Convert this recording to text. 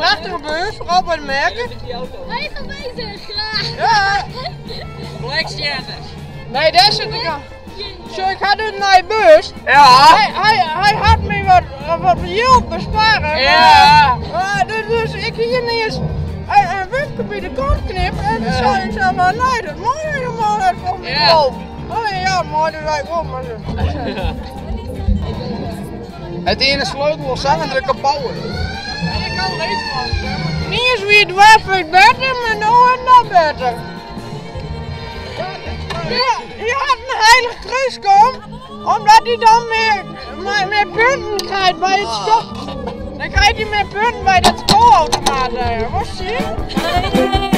prachtige bus, vooral bij de merken. Hij is al bezig. Ja. Blackstjerners. Nee, daar zit ik aan. Zo, ik had dus naar de bus. Ja. Hij had me wat heel besparen. Ja. Maar, dus ik hier ineens een wipje bij de kant knippen en dan zei ik zo maar nee, dat moet helemaal niet van me kopen. Oh ja, maar dat lijkt wel maar zo. Het ene sleutel was aan en drukken bouwen. Je kan deze man. Niet eens wie Doarpsfeest beter, maar nou en dan beter. Ja, je had een heilig Frysk om, omdat hij dan meer punten krijgt bij het stop. Dan krijgt hij meer punten bij dat schoolautomaat. Wat zie je?